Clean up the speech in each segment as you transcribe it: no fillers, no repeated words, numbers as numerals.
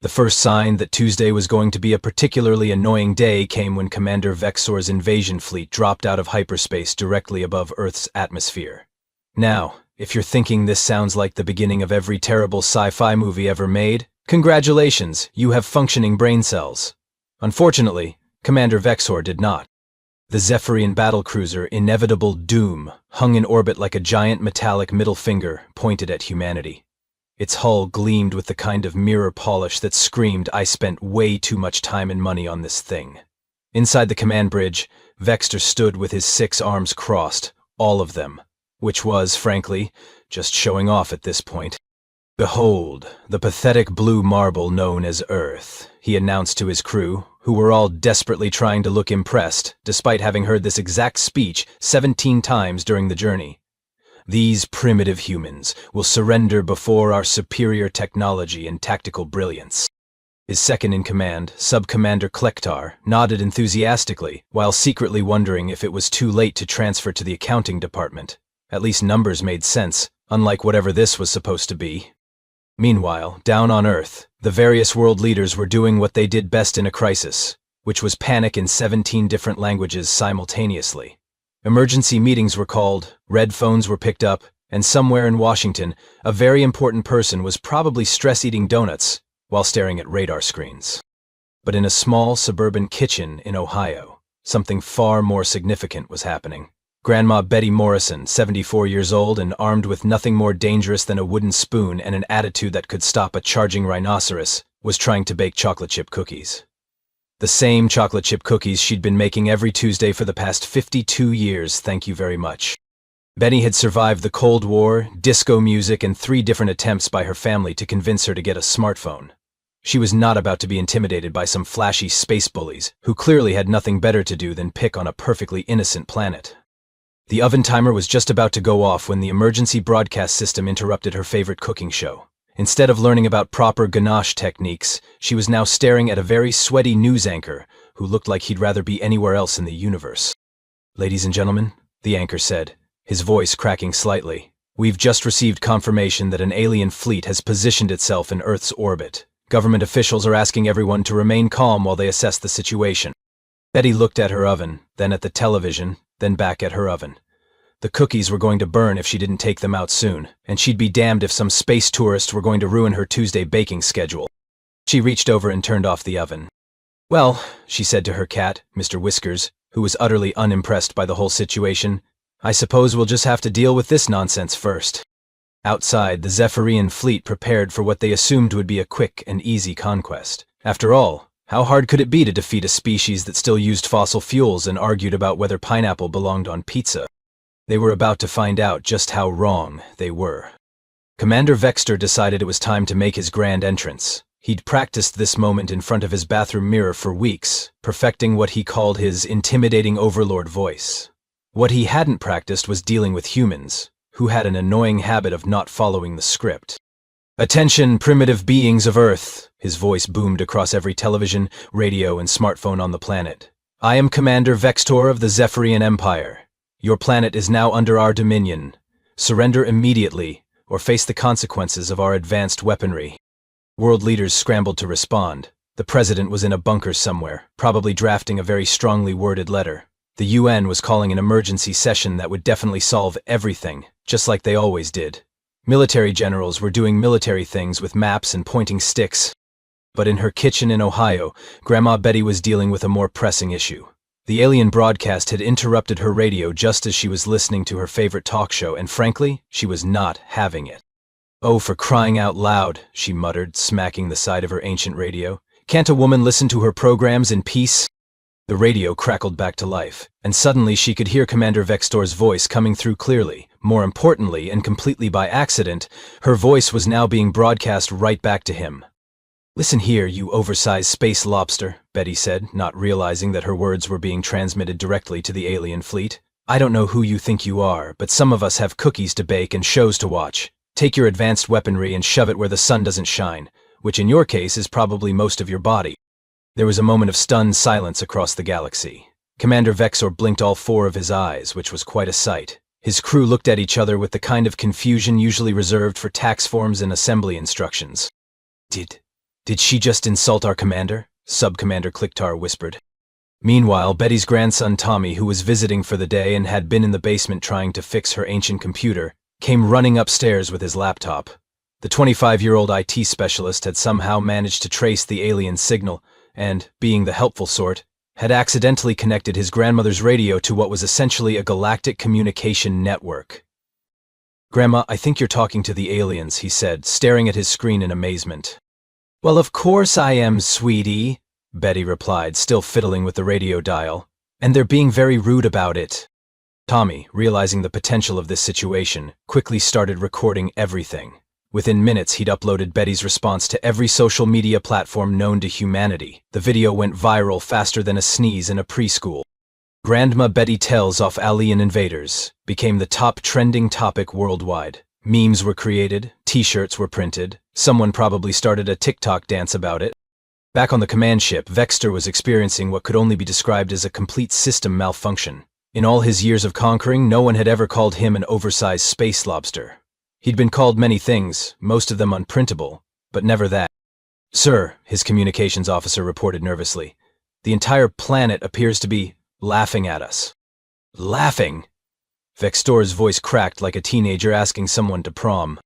The first sign that Tuesday was going to be a particularly annoying day came when Commander Vexor's invasion fleet dropped out of hyperspace directly above Earth's atmosphere. Now, if you're thinking this sounds like the beginning of every terrible sci-fi movie ever made, congratulations, you have functioning brain cells. Unfortunately, Commander Vexor did not. The Zephyrian battlecruiser Inevitable Doom hung in orbit like a giant metallic middle finger pointed at humanity. Its hull gleamed with the kind of mirror polish that screamed, "I spent way too much time and money on this thing." Inside the command bridge, Vexter stood with his 6 arms crossed, all of them, which was, frankly, just showing off at this point. "Behold, the pathetic blue marble known as Earth," he announced to his crew, who were all desperately trying to look impressed, despite having heard this exact speech 17 times during the journey. "These primitive humans will surrender before our superior technology and tactical brilliance." His second-in-command, Sub-Commander Klektar, nodded enthusiastically, while secretly wondering if it was too late to transfer to the accounting department. At least numbers made sense, unlike whatever this was supposed to be. Meanwhile, down on Earth, the various world leaders were doing what they did best in a crisis, which was panic in 17 different languages simultaneously. Emergency meetings were called, red phones were picked up, and somewhere in Washington, a very important person was probably stress-eating donuts while staring at radar screens. But in a small suburban kitchen in Ohio, something far more significant was happening. Grandma Betty Morrison, 74 years old and armed with nothing more dangerous than a wooden spoon and an attitude that could stop a charging rhinoceros, was trying to bake chocolate chip cookies. The same chocolate chip cookies she'd been making every Tuesday for the past 52 years, thank you very much. Betty had survived the Cold War, disco music, and 3 different attempts by her family to convince her to get a smartphone. She was not about to be intimidated by some flashy space bullies, who clearly had nothing better to do than pick on a perfectly innocent planet. The oven timer was just about to go off when the emergency broadcast system interrupted her favorite cooking show. Instead of learning about proper ganache techniques, she was now staring at a very sweaty news anchor who looked like he'd rather be anywhere else in the universe. "Ladies and gentlemen," the anchor said, his voice cracking slightly, "we've just received confirmation that an alien fleet has positioned itself in Earth's orbit. Government officials are asking everyone to remain calm while they assess the situation." Betty looked at her oven, then at the television, then back at her oven. The cookies were going to burn if she didn't take them out soon, and she'd be damned if some space tourists were going to ruin her Tuesday baking schedule. She reached over and turned off the oven. "Well," she said to her cat, Mr. Whiskers, who was utterly unimpressed by the whole situation, "I suppose we'll just have to deal with this nonsense first." Outside, the Zephyrian fleet prepared for what they assumed would be a quick and easy conquest. After all, how hard could it be to defeat a species that still used fossil fuels and argued about whether pineapple belonged on pizza? They were about to find out just how wrong they were. Commander Vexter decided it was time to make his grand entrance. He'd practiced this moment in front of his bathroom mirror for weeks, perfecting what he called his intimidating overlord voice. What he hadn't practiced was dealing with humans, who had an annoying habit of not following the script. "Attention, primitive beings of Earth," his voice boomed across every television, radio, and smartphone on the planet. "I am Commander Vextor of the Zephyrian Empire. Your planet is now under our dominion. Surrender immediately, or face the consequences of our advanced weaponry." World leaders scrambled to respond. The president was in a bunker somewhere, probably drafting a very strongly worded letter. The UN was calling an emergency session that would definitely solve everything, just like they always did. Military generals were doing military things with maps and pointing sticks. But in her kitchen in Ohio, Grandma Betty was dealing with a more pressing issue. The alien broadcast had interrupted her radio just as she was listening to her favorite talk show, and frankly, she was not having it. "Oh, for crying out loud," she muttered, smacking the side of her ancient radio. "Can't a woman listen to her programs in peace?" The radio crackled back to life, and suddenly she could hear Commander Vextor's voice coming through clearly. More importantly, and completely by accident, her voice was now being broadcast right back to him. "Listen here, you oversized space lobster," Betty said, not realizing that her words were being transmitted directly to the alien fleet. "I don't know who you think you are, but some of us have cookies to bake and shows to watch. Take your advanced weaponry and shove it where the sun doesn't shine, which in your case is probably most of your body." There was a moment of stunned silence across the galaxy. Commander Vexor blinked all 4 of his eyes, which was quite a sight. His crew looked at each other with the kind of confusion usually reserved for tax forms and assembly instructions. Did Did she just insult our commander? Sub-Commander Clicktar whispered. Meanwhile, Betty's grandson Tommy, who was visiting for the day and had been in the basement trying to fix her ancient computer, came running upstairs with his laptop. The 25-year-old IT specialist had somehow managed to trace the alien signal and, being the helpful sort, had accidentally connected his grandmother's radio to what was essentially a galactic communication network. "Grandma, I think you're talking to the aliens," he said, staring at his screen in amazement. "Well, of course I am, sweetie," Betty replied, still fiddling with the radio dial. "And they're being very rude about it." Tommy, realizing the potential of this situation, quickly started recording everything. Within minutes, he'd uploaded Betty's response to every social media platform known to humanity. The video went viral faster than a sneeze in a preschool. "Grandma Betty Tells Off Alien Invaders" became the top trending topic worldwide. Memes were created, t-shirts were printed, someone probably started a TikTok dance about it. Back on the command ship, Vexter was experiencing what could only be described as a complete system malfunction. In all his years of conquering, no one had ever called him an oversized space lobster. He'd been called many things, most of them unprintable, but never that. "Sir," his communications officer reported nervously, "the entire planet appears to be laughing at us." "Laughing?" Vextor's voice cracked like a teenager asking someone to prom.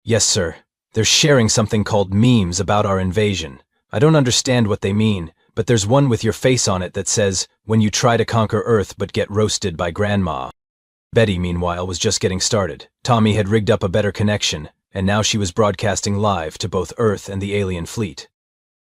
"Yes, sir. They're sharing something called memes about our invasion. I don't understand what they mean, but there's one with your face on it that says, 'When you try to conquer Earth but get roasted by Grandma.'" Betty, meanwhile, was just getting started. Tommy had rigged up a better connection, and now she was broadcasting live to both Earth and the alien fleet.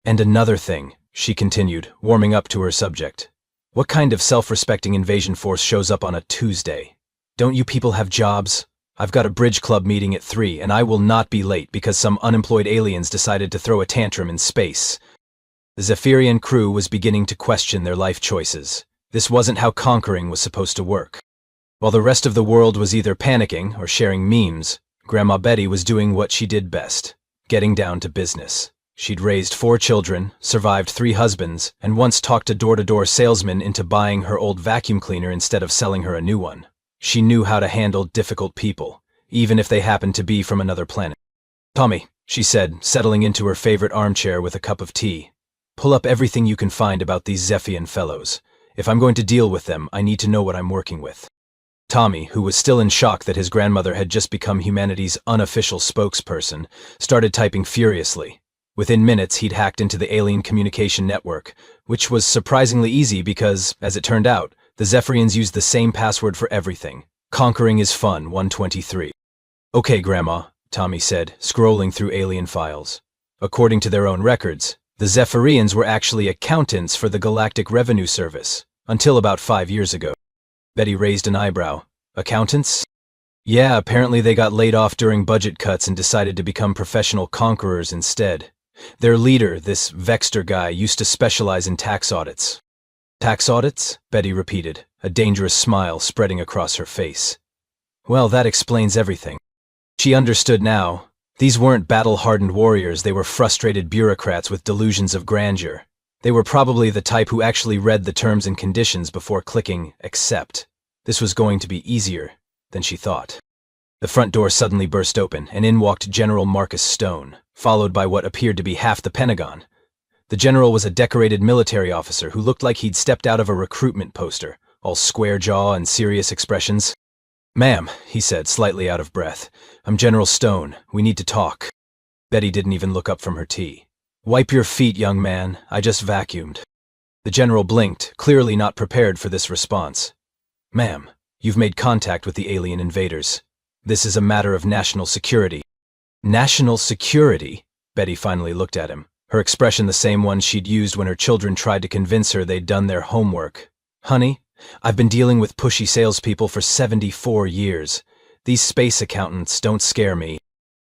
"And another thing," she continued, warming up to her subject. "What kind of self-respecting invasion force shows up on a Tuesday? Don't you people have jobs? I've got a bridge club meeting at 3, and I will not be late because some unemployed aliens decided to throw a tantrum in space." The Zephyrian crew was beginning to question their life choices. This wasn't how conquering was supposed to work. While the rest of the world was either panicking or sharing memes, Grandma Betty was doing what she did best, getting down to business. She'd raised 4 children, survived 3 husbands, and once talked a door-to-door salesman into buying her old vacuum cleaner instead of selling her a new one. She knew how to handle difficult people, even if they happened to be from another planet. "Tommy," she said, settling into her favorite armchair with a cup of tea, "pull up everything you can find about these Zephian fellows. If I'm going to deal with them, I need to know what I'm working with." Tommy, who was still in shock that his grandmother had just become humanity's unofficial spokesperson, started typing furiously. Within minutes, he'd hacked into the alien communication network, which was surprisingly easy because, as it turned out, the Zephyrians used the same password for everything. "Conquering is fun, 123. "Okay, Grandma," Tommy said, scrolling through alien files. According to their own records, the Zephyrians were actually accountants for the Galactic Revenue Service, until about 5 years ago. Betty raised an eyebrow. "Accountants?" "Yeah, apparently they got laid off during budget cuts and decided to become professional conquerors instead. Their leader, this Vexter guy, used to specialize in tax audits." "Tax audits?" Betty repeated, a dangerous smile spreading across her face. Well, that explains everything. She understood now. These weren't battle-hardened warriors, they were frustrated bureaucrats with delusions of grandeur. They were probably the type who actually read the terms and conditions before clicking accept. This was going to be easier than she thought. The front door suddenly burst open, and in walked General Marcus Stone, followed by what appeared to be half the Pentagon. The general was a decorated military officer who looked like he'd stepped out of a recruitment poster, all square jaw and serious expressions. "Ma'am," he said, slightly out of breath, "I'm General Stone. We need to talk." Betty didn't even look up from her tea. "Wipe your feet, young man. I just vacuumed." The general blinked, clearly not prepared for this response. "Ma'am, you've made contact with the alien invaders. This is a matter of national security." "National security?" Betty finally looked at him, her expression the same one she'd used when her children tried to convince her they'd done their homework. "Honey, I've been dealing with pushy salespeople for 74 years. These space accountants don't scare me."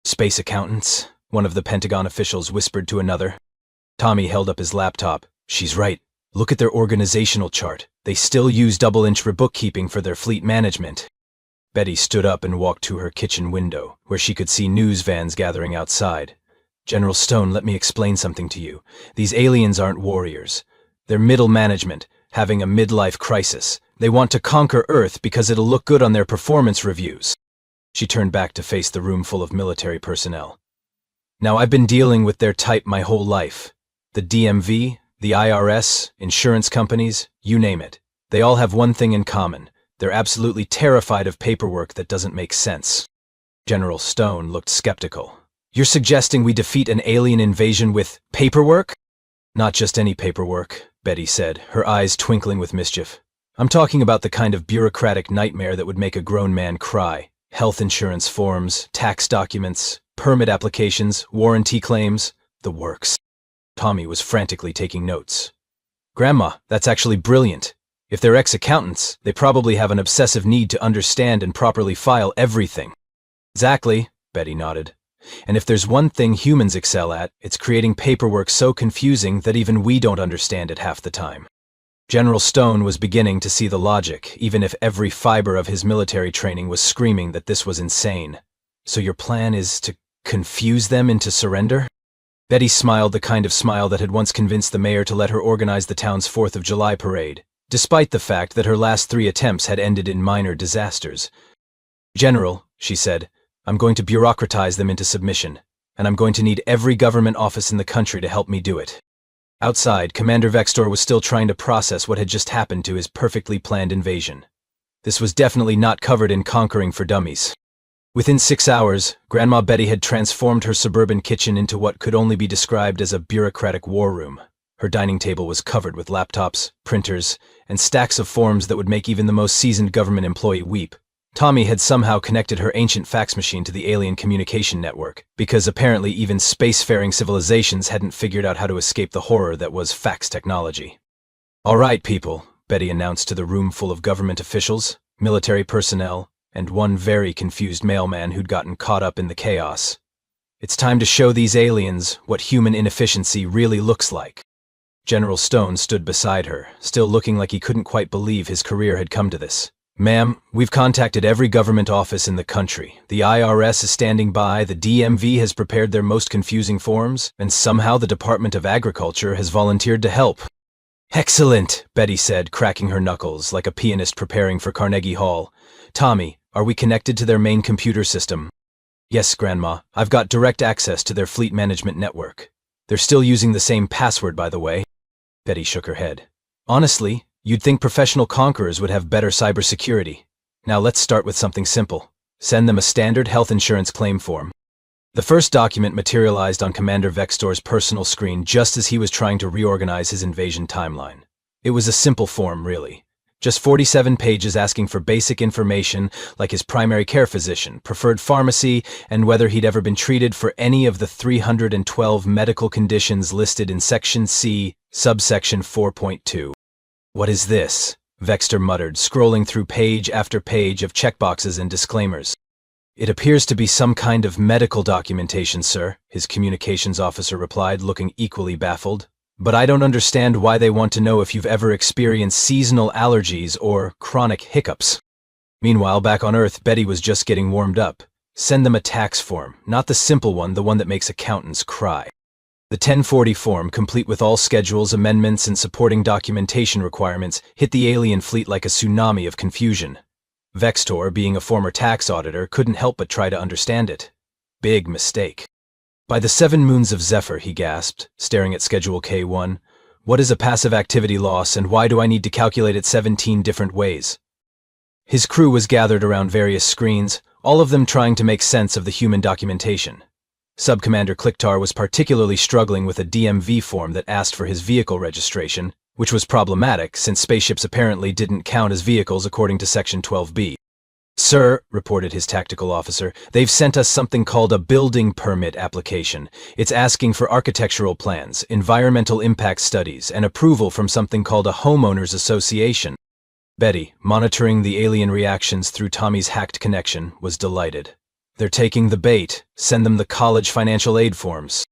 "Space accountants?" one of the Pentagon officials whispered to another. Tommy held up his laptop. "She's right. Look at their organizational chart. They still use double-entry bookkeeping for their fleet management." Betty stood up and walked to her kitchen window, where she could see news vans gathering outside. "General Stone, let me explain something to you. These aliens aren't warriors. They're middle management, having a midlife crisis. They want to conquer Earth because it'll look good on their performance reviews." She turned back to face the room full of military personnel. Now, I've been dealing with their type my whole life. The DMV, the IRS, insurance companies, you name it. They all have one thing in common. They're absolutely terrified of paperwork that doesn't make sense. General Stone looked skeptical. You're suggesting we defeat an alien invasion with paperwork? Not just any paperwork, Betty said, her eyes twinkling with mischief. I'm talking about the kind of bureaucratic nightmare that would make a grown man cry. Health insurance forms, tax documents, permit applications, warranty claims, the works. Tommy was frantically taking notes. Grandma, that's actually brilliant. If they're ex-accountants, they probably have an obsessive need to understand and properly file everything. Exactly, Betty nodded. And if there's one thing humans excel at, it's creating paperwork so confusing that even we don't understand it half the time. General Stone was beginning to see the logic, even if every fiber of his military training was screaming that this was insane. So your plan is to confuse them into surrender? Betty smiled the kind of smile that had once convinced the mayor to let her organize the town's 4th of July parade, despite the fact that her last 3 attempts had ended in minor disasters. General, she said, I'm going to bureaucratize them into submission, and I'm going to need every government office in the country to help me do it. Outside, Commander Vextor was still trying to process what had just happened to his perfectly planned invasion. This was definitely not covered in Conquering for Dummies. Within 6 hours, Grandma Betty had transformed her suburban kitchen into what could only be described as a bureaucratic war room. Her dining table was covered with laptops, printers, and stacks of forms that would make even the most seasoned government employee weep. Tommy had somehow connected her ancient fax machine to the alien communication network, because apparently even spacefaring civilizations hadn't figured out how to escape the horror that was fax technology. All right, people, Betty announced to the room full of government officials, military personnel, and one very confused mailman who'd gotten caught up in the chaos. It's time to show these aliens what human inefficiency really looks like. General Stone stood beside her, still looking like he couldn't quite believe his career had come to this. Ma'am, we've contacted every government office in the country. The IRS is standing by, the DMV has prepared their most confusing forms, and somehow the Department of Agriculture has volunteered to help. Excellent, Betty said, cracking her knuckles like a pianist preparing for Carnegie Hall. Tommy, are we connected to their main computer system? Yes, Grandma. I've got direct access to their fleet management network. They're still using the same password, by the way. Betty shook her head. Honestly, you'd think professional conquerors would have better cybersecurity. Now let's start with something simple. Send them a standard health insurance claim form. The first document materialized on Commander Vextor's personal screen just as he was trying to reorganize his invasion timeline. It was a simple form, really. Just 47 pages asking for basic information like his primary care physician, preferred pharmacy, and whether he'd ever been treated for any of the 312 medical conditions listed in Section C, subsection 4.2. What is this? Vextor muttered, scrolling through page after page of checkboxes and disclaimers. It appears to be some kind of medical documentation, sir, his communications officer replied, looking equally baffled. But I don't understand why they want to know if you've ever experienced seasonal allergies or chronic hiccups. Meanwhile, back on Earth, Betty was just getting warmed up. Send them a tax form, not the simple one, the one that makes accountants cry. The 1040 form, complete with all schedules, amendments, and supporting documentation requirements, hit the alien fleet like a tsunami of confusion. Vextor, being a former tax auditor, couldn't help but try to understand it. Big mistake. By the 7 moons of Zephyr, he gasped, staring at Schedule K1. What is a passive activity loss, and why do I need to calculate it 17 different ways? His crew was gathered around various screens, all of them trying to make sense of the human documentation. Subcommander Clicktar was particularly struggling with a DMV form that asked for his vehicle registration, which was problematic since spaceships apparently didn't count as vehicles according to Section 12B. Sir, reported his tactical officer, they've sent us something called a building permit application. It's asking for architectural plans, environmental impact studies, and approval from something called a homeowners association. Betty, monitoring the alien reactions through Tommy's hacked connection, was delighted. They're taking the bait. Send them the college financial aid forms.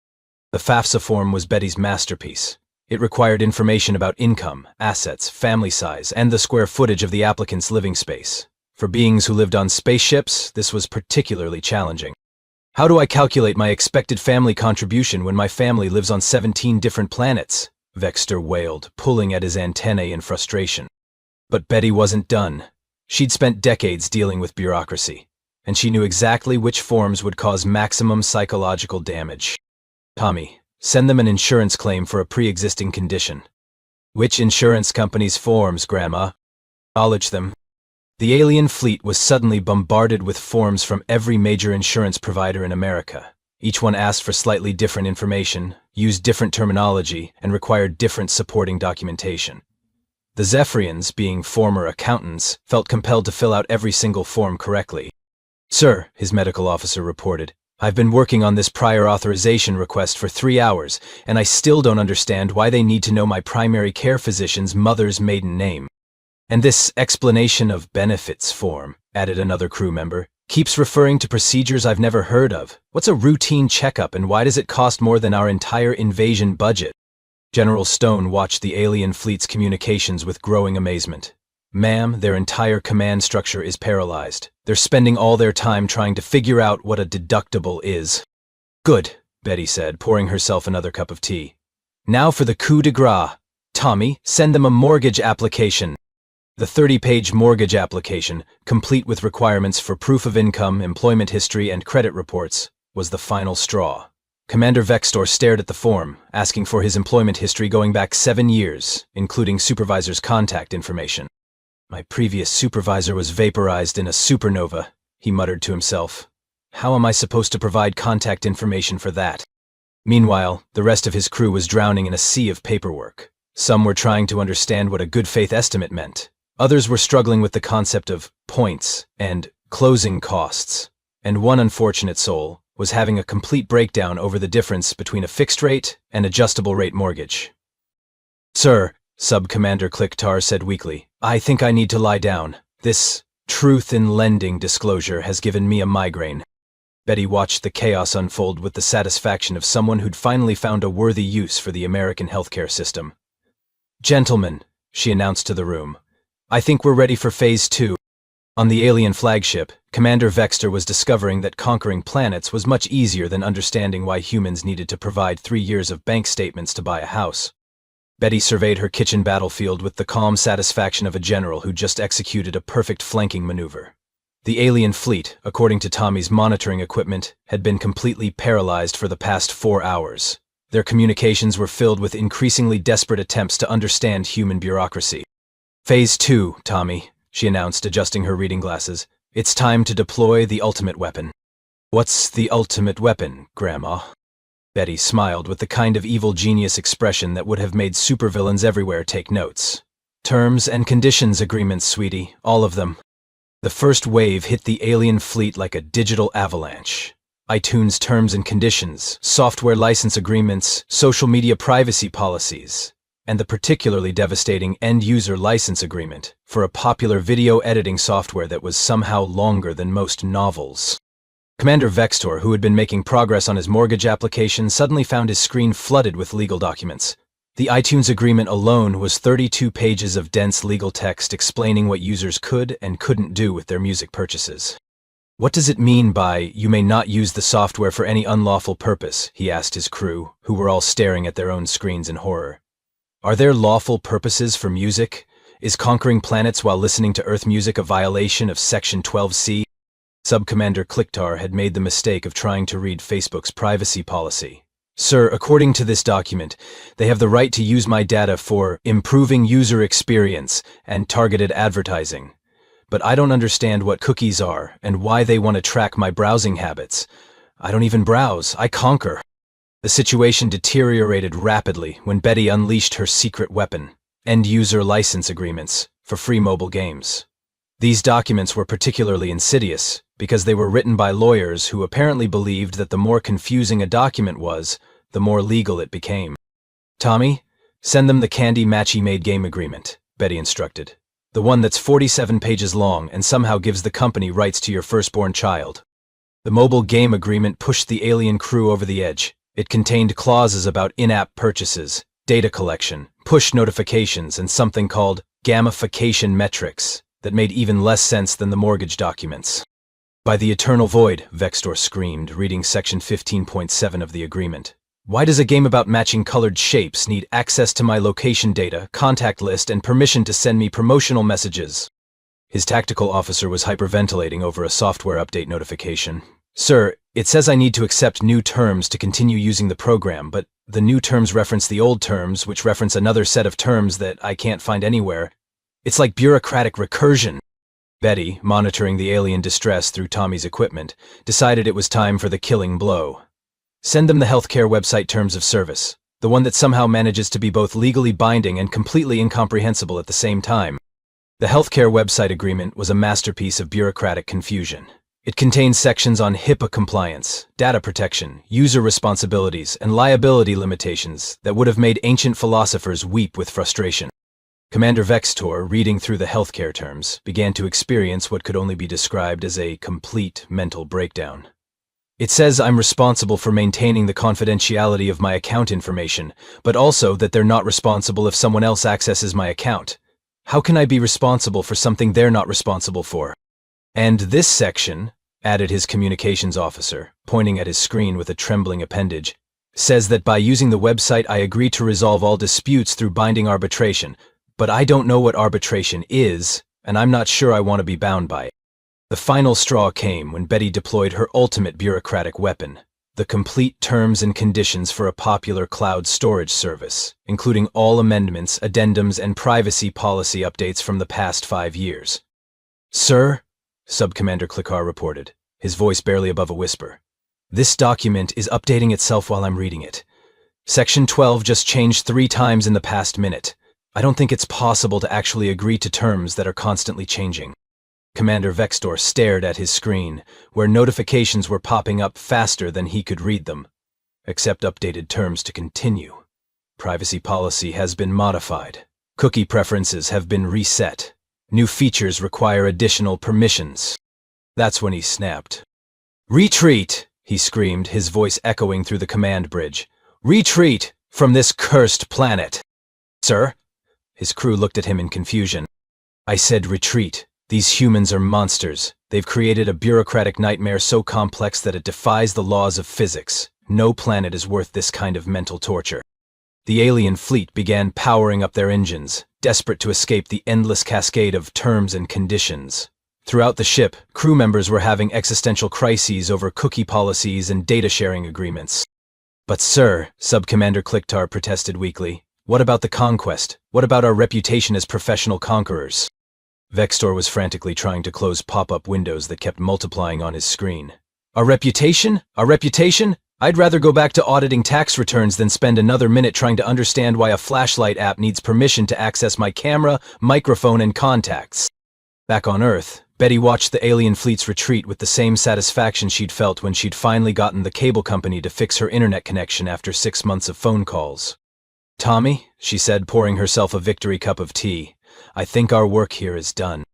The FAFSA form was Betty's masterpiece. It required information about income, assets, family size, and the square footage of the applicant's living space. For beings who lived on spaceships, this was particularly challenging. How do I calculate my expected family contribution when my family lives on 17 different planets? Vextor wailed, pulling at his antennae in frustration. But Betty wasn't done. She'd spent decades dealing with bureaucracy. and she knew exactly which forms would cause maximum psychological damage. Tommy, send them an insurance claim for a pre-existing condition. Which insurance company's forms, Grandma? Acknowledge them. The alien fleet was suddenly bombarded with forms from every major insurance provider in America. Each one asked for slightly different information, used different terminology, and required different supporting documentation. The Zephyrians, being former accountants, felt compelled to fill out every single form correctly. Sir, his medical officer reported, I've been working on this prior authorization request for 3 hours, and I still don't understand why they need to know my primary care physician's mother's maiden name. And this explanation of benefits form, added another crew member, keeps referring to procedures I've never heard of. What's a routine checkup and why does it cost more than our entire invasion budget? General Stone watched the alien fleet's communications with growing amazement. Ma'am, their entire command structure is paralyzed. They're spending all their time trying to figure out what a deductible is. Good, Betty said, pouring herself another cup of tea. Now for the coup de grace. Tommy, send them a mortgage application. The 30-page mortgage application, complete with requirements for proof of income, employment history, and credit reports, was the final straw. Commander Vextor stared at the form, asking for his employment history going back 7 years, including supervisor's contact information. My previous supervisor was vaporized in a supernova, he muttered to himself. How am I supposed to provide contact information for that? Meanwhile, the rest of his crew was drowning in a sea of paperwork. Some were trying to understand what a good faith estimate meant. Others were struggling with the concept of points and closing costs. And one unfortunate soul was having a complete breakdown over the difference between a fixed rate and adjustable rate mortgage. Sir, Sub-Commander Klicktar said weakly, I think I need to lie down. This truth in lending disclosure has given me a migraine. Betty watched the chaos unfold with the satisfaction of someone who'd finally found a worthy use for the American healthcare system. Gentlemen, she announced to the room, I think we're ready for Phase 2. On the alien flagship, Commander Vextor was discovering that conquering planets was much easier than understanding why humans needed to provide 3 years of bank statements to buy a house. Betty surveyed her kitchen battlefield with the calm satisfaction of a general who just executed a perfect flanking maneuver. The alien fleet, according to Tommy's monitoring equipment, had been completely paralyzed for the past 4 hours. Their communications were filled with increasingly desperate attempts to understand human bureaucracy. Phase 2, Tommy, she announced, adjusting her reading glasses. It's time to deploy the ultimate weapon. What's the ultimate weapon, Grandma? Betty smiled with the kind of evil genius expression that would have made supervillains everywhere take notes. Terms and conditions agreements, sweetie, all of them. The first wave hit the alien fleet like a digital avalanche. iTunes terms and conditions, software license agreements, social media privacy policies, and the particularly devastating end-user license agreement for a popular video editing software that was somehow longer than most novels. Commander Vextor, who had been making progress on his mortgage application, suddenly found his screen flooded with legal documents. The iTunes agreement alone was 32 pages of dense legal text explaining what users could and couldn't do with their music purchases. What does it mean by, you may not use the software for any unlawful purpose, he asked his crew, who were all staring at their own screens in horror. Are there lawful purposes for music? Is conquering planets while listening to Earth music a violation of Section 12C? Sub-Commander Klicktar had made the mistake of trying to read Facebook's privacy policy. Sir, according to this document, they have the right to use my data for improving user experience and targeted advertising. But I don't understand what cookies are and why they want to track my browsing habits. I don't even browse, I conquer. The situation deteriorated rapidly when Betty unleashed her secret weapon, end-user license agreements for free mobile games. These documents were particularly insidious because they were written by lawyers who apparently believed that the more confusing a document was, the more legal it became. Tommy, send them the Candy Matchy Made game agreement, Betty instructed. The one that's 47 pages long and somehow gives the company rights to your firstborn child. The mobile game agreement pushed the alien crew over the edge. It contained clauses about in-app purchases, data collection, push notifications, and something called gamification metrics that made even less sense than the mortgage documents. By the eternal void, Vextor screamed, reading Section 15.7 of the agreement. Why does a game about matching colored shapes need access to my location data, contact list, and permission to send me promotional messages? His tactical officer was hyperventilating over a software update notification. "Sir, it says I need to accept new terms to continue using the program, but the new terms reference the old terms, which reference another set of terms that I can't find anywhere. It's like bureaucratic recursion." Betty, monitoring the alien distress through Tommy's equipment, decided it was time for the killing blow. "Send them the healthcare website terms of service, the one that somehow manages to be both legally binding and completely incomprehensible at the same time." The healthcare website agreement was a masterpiece of bureaucratic confusion. It contained sections on HIPAA compliance, data protection, user responsibilities, and liability limitations that would have made ancient philosophers weep with frustration. Commander Vextor, reading through the healthcare terms, began to experience what could only be described as a complete mental breakdown. "It says I'm responsible for maintaining the confidentiality of my account information, but also that they're not responsible if someone else accesses my account. How can I be responsible for something they're not responsible for? And this section," added his communications officer, pointing at his screen with a trembling appendage, "says that by using the website I agree to resolve all disputes through binding arbitration, but I don't know what arbitration is, and I'm not sure I want to be bound by it." The final straw came when Betty deployed her ultimate bureaucratic weapon, the complete terms and conditions for a popular cloud storage service, including all amendments, addendums, and privacy policy updates from the past 5 years. "Sir," Subcommander Klickar reported, his voice barely above a whisper, "this document is updating itself while I'm reading it. Section 12 just changed 3 times in the past minute. I don't think it's possible to actually agree to terms that are constantly changing." Commander Vextor stared at his screen, where notifications were popping up faster than he could read them. "Accept updated terms to continue. Privacy policy has been modified. Cookie preferences have been reset. New features require additional permissions." That's when he snapped. "Retreat!" he screamed, his voice echoing through the command bridge. "Retreat from this cursed planet!" "Sir?" His crew looked at him in confusion. "I said retreat. These humans are monsters. They've created a bureaucratic nightmare so complex that it defies the laws of physics. No planet is worth this kind of mental torture." The alien fleet began powering up their engines, desperate to escape the endless cascade of terms and conditions. Throughout the ship, crew members were having existential crises over cookie policies and data-sharing agreements. "But sir," Subcommander Klickar protested weakly, "what about the conquest? What about our reputation as professional conquerors?" Vextor was frantically trying to close pop-up windows that kept multiplying on his screen. "Our reputation? Our reputation? I'd rather go back to auditing tax returns than spend another minute trying to understand why a flashlight app needs permission to access my camera, microphone, and contacts." Back on Earth, Betty watched the alien fleet's retreat with the same satisfaction she'd felt when she'd finally gotten the cable company to fix her internet connection after 6 months of phone calls. "Tommy," she said, pouring herself a victory cup of tea, "I think our work here is done."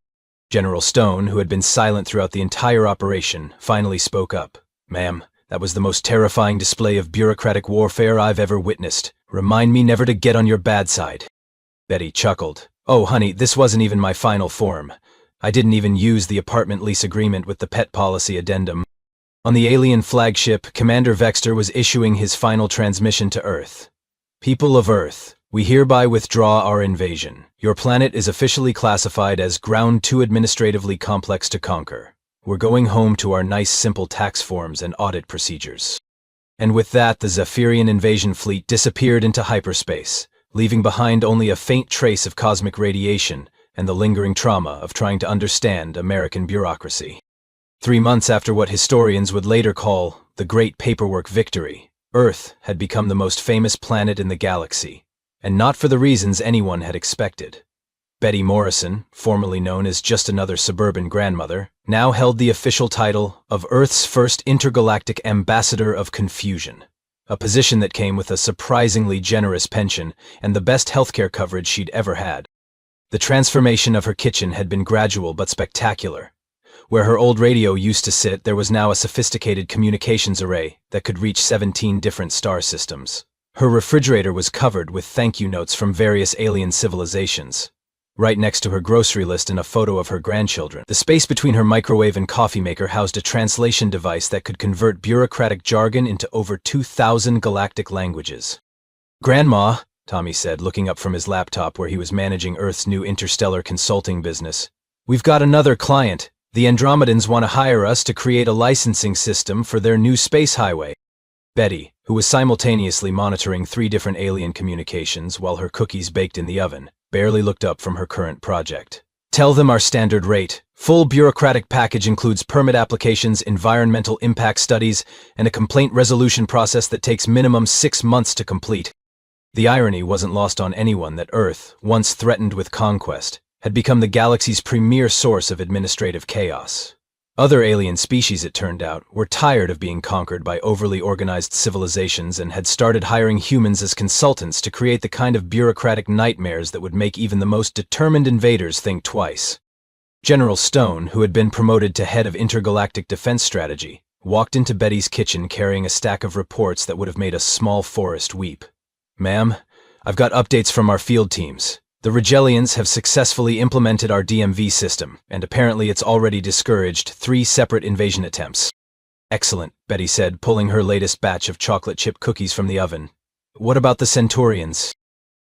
General Stone, who had been silent throughout the entire operation, finally spoke up. "Ma'am, that was the most terrifying display of bureaucratic warfare I've ever witnessed. Remind me never to get on your bad side." Betty chuckled. "Oh, honey, this wasn't even my final form. I didn't even use the apartment lease agreement with the pet policy addendum." On the alien flagship, Commander Vextor was issuing his final transmission to Earth. "People of Earth, we hereby withdraw our invasion. Your planet is officially classified as Ground 2 administratively complex to conquer. We're going home to our nice simple tax forms and audit procedures." And with that, the Zephyrian invasion fleet disappeared into hyperspace, leaving behind only a faint trace of cosmic radiation and the lingering trauma of trying to understand American bureaucracy. 3 months after what historians would later call the Great Paperwork Victory, Earth had become the most famous planet in the galaxy, and not for the reasons anyone had expected. Betty Morrison, formerly known as just another suburban grandmother, now held the official title of Earth's first intergalactic ambassador of confusion, a position that came with a surprisingly generous pension and the best healthcare coverage she'd ever had. The transformation of her kitchen had been gradual but spectacular. Where her old radio used to sit, there was now a sophisticated communications array that could reach 17 different star systems. Her refrigerator was covered with thank you notes from various alien civilizations. Right next to her grocery list and a photo of her grandchildren, the space between her microwave and coffee maker housed a translation device that could convert bureaucratic jargon into over 2,000 galactic languages. "Grandma," Tommy said, looking up from his laptop where he was managing Earth's new interstellar consulting business, We've got another client. The Andromedans want to hire us to create a licensing system for their new space highway. Betty, who was simultaneously monitoring 3 different alien communications while her cookies baked in the oven, barely looked up from her current project. Tell them our standard rate. Full bureaucratic package includes permit applications, environmental impact studies, and a complaint resolution process that takes minimum 6 months to complete. The irony wasn't lost on anyone that Earth, once threatened with conquest, had become the galaxy's premier source of administrative chaos. Other alien species, it turned out, were tired of being conquered by overly organized civilizations and had started hiring humans as consultants to create the kind of bureaucratic nightmares that would make even the most determined invaders think twice. General Stone, who had been promoted to head of intergalactic defense strategy, walked into Betty's kitchen carrying a stack of reports that would have made a small forest weep. "Ma'am, I've got updates from our field teams. The Regellians have successfully implemented our DMV system, and apparently it's already discouraged 3 separate invasion attempts." "Excellent," Betty said, pulling her latest batch of chocolate chip cookies from the oven. "What about the Centaurians?"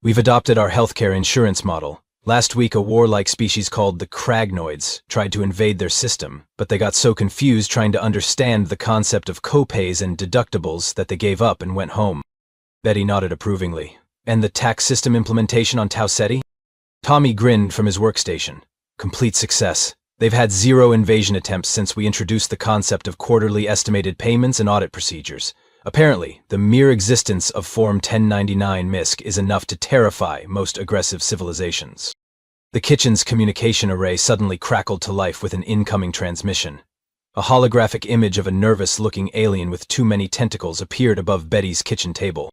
"We've adopted our healthcare insurance model. Last week, a warlike species called the Cragnoids tried to invade their system, but they got so confused trying to understand the concept of copays and deductibles that they gave up and went home." Betty nodded approvingly. "And the tax system implementation on Tau Ceti?" Tommy grinned from his workstation. "Complete success. They've had 0 invasion attempts since we introduced the concept of quarterly estimated payments and audit procedures. Apparently, the mere existence of Form 1099 MISC is enough to terrify most aggressive civilizations." The kitchen's communication array suddenly crackled to life with an incoming transmission. A holographic image of a nervous-looking alien with too many tentacles appeared above Betty's kitchen table.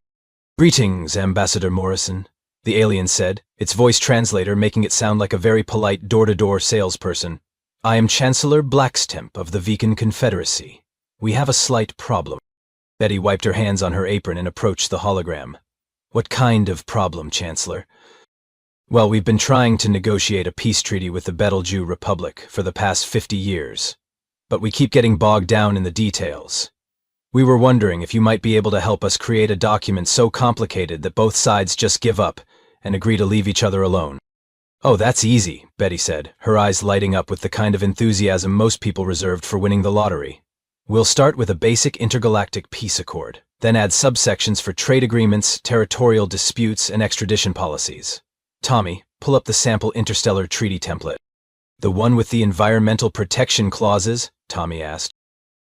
"Greetings, Ambassador Morrison," the alien said, its voice translator making it sound like a very polite door-to-door salesperson. "I am Chancellor Blackstemp of the Vegan Confederacy. We have a slight problem." Betty wiped her hands on her apron and approached the hologram. "What kind of problem, Chancellor?" "Well, we've been trying to negotiate a peace treaty with the Betelgeuse Republic for the past 50 years, but we keep getting bogged down in the details. We were wondering if you might be able to help us create a document so complicated that both sides just give up and agree to leave each other alone." "Oh, that's easy," Betty said, her eyes lighting up with the kind of enthusiasm most people reserved for winning the lottery. "We'll start with a basic intergalactic peace accord, then add subsections for trade agreements, territorial disputes, and extradition policies. Tommy, pull up the sample interstellar treaty template." "The one with the environmental protection clauses?" Tommy asked.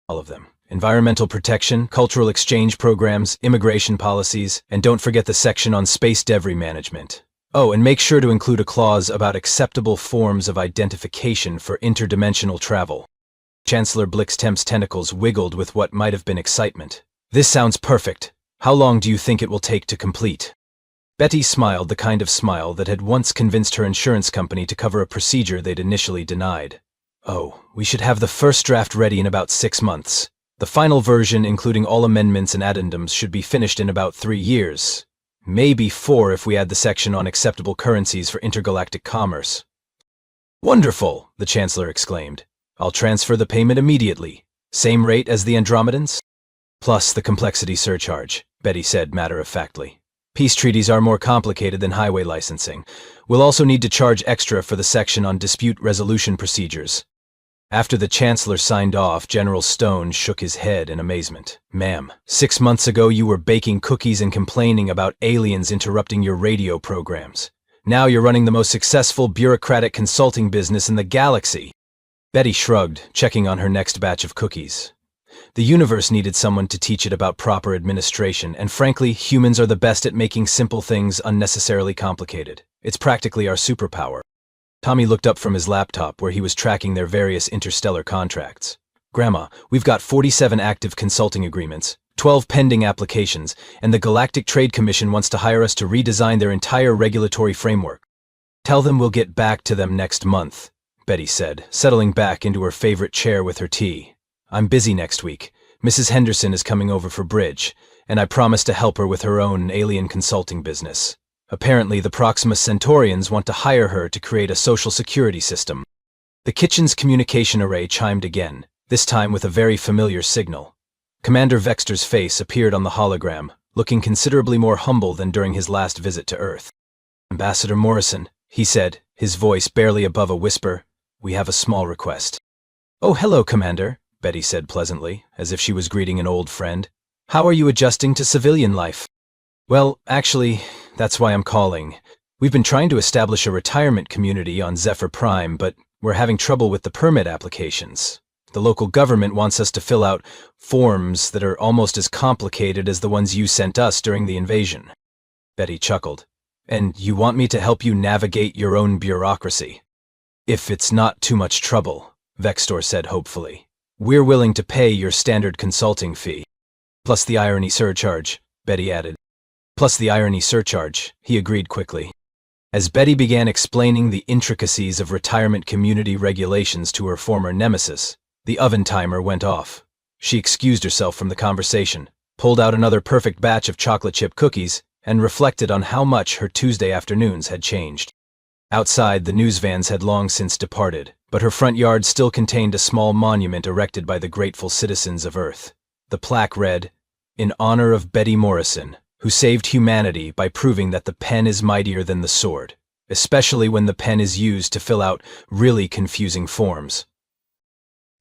"All of them. Environmental protection, cultural exchange programs, immigration policies, and don't forget the section on space debris management. Oh, and make sure to include a clause about acceptable forms of identification for interdimensional travel." Chancellor Blackstemp's tentacles wiggled with what might have been excitement. "This sounds perfect. How long do you think it will take to complete?" Betty smiled the kind of smile that had once convinced her insurance company to cover a procedure they'd initially denied. "Oh, we should have the first draft ready in about 6 months. The final version, including all amendments and addendums, should be finished in about 3 years. Maybe 4 if we add the section on acceptable currencies for intergalactic commerce." "Wonderful!" the Chancellor exclaimed. "I'll transfer the payment immediately. Same rate as the Andromedans?" "Plus the complexity surcharge," Betty said matter-of-factly. "Peace treaties are more complicated than highway licensing. We'll also need to charge extra for the section on dispute resolution procedures." After the Chancellor signed off, General Stone shook his head in amazement. "Ma'am, 6 months ago you were baking cookies and complaining about aliens interrupting your radio programs. Now you're running the most successful bureaucratic consulting business in the galaxy." Betty shrugged, checking on her next batch of cookies. The universe needed someone to teach it about proper administration, and frankly, humans are the best at making simple things unnecessarily complicated. It's practically our superpower. Tommy looked up from his laptop where he was tracking their various interstellar contracts. "Grandma, we've got 47 active consulting agreements, 12 pending applications, and the Galactic Trade Commission wants to hire us to redesign their entire regulatory framework." "Tell them we'll get back to them next month," Betty said, settling back into her favorite chair with her tea. "I'm busy next week. Mrs. Henderson is coming over for bridge, and I promised to help her with her own alien consulting business. Apparently, the Proxima Centaurians want to hire her to create a social security system." The kitchen's communication array chimed again, this time with a very familiar signal. Commander Vexter's face appeared on the hologram, looking considerably more humble than during his last visit to Earth. "Ambassador Morrison," he said, his voice barely above a whisper, we have a small request." "Oh, hello, Commander," Betty said pleasantly, as if she was greeting an old friend. "How are you adjusting to civilian life?" "Well, actually, that's why I'm calling. We've been trying to establish a retirement community on Zephyr Prime, but we're having trouble with the permit applications. The local government wants us to fill out forms that are almost as complicated as the ones you sent us during the invasion." Betty chuckled. "And you want me to help you navigate your own bureaucracy?" "If it's not too much trouble," Vextor said hopefully. "We're willing to pay your standard consulting fee." "Plus the irony surcharge," Betty added. "Plus the irony surcharge," he agreed quickly. As Betty began explaining the intricacies of retirement community regulations to her former nemesis, the oven timer went off. She excused herself from the conversation, pulled out another perfect batch of chocolate chip cookies, and reflected on how much her Tuesday afternoons had changed. Outside, the news vans had long since departed, but her front yard still contained a small monument erected by the grateful citizens of Earth. The plaque read, "In honor of Betty Morrison, who saved humanity by proving that the pen is mightier than the sword, especially when the pen is used to fill out really confusing forms."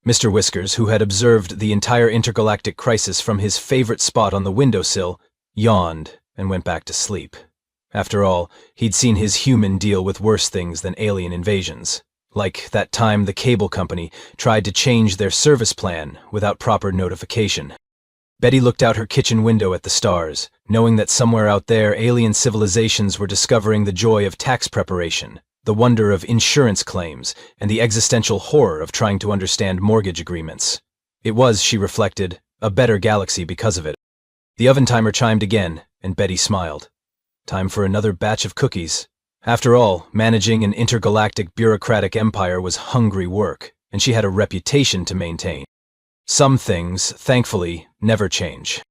Mr. Whiskers, who had observed the entire intergalactic crisis from his favorite spot on the windowsill, yawned and went back to sleep. After all, he'd seen his human deal with worse things than alien invasions, like that time the cable company tried to change their service plan without proper notification. Betty looked out her kitchen window at the stars, knowing that somewhere out there alien civilizations were discovering the joy of tax preparation, the wonder of insurance claims, and the existential horror of trying to understand mortgage agreements. It was, she reflected, a better galaxy because of it. The oven timer chimed again, and Betty smiled. Time for another batch of cookies. After all, managing an intergalactic bureaucratic empire was hungry work, and she had a reputation to maintain. Some things, thankfully, never change.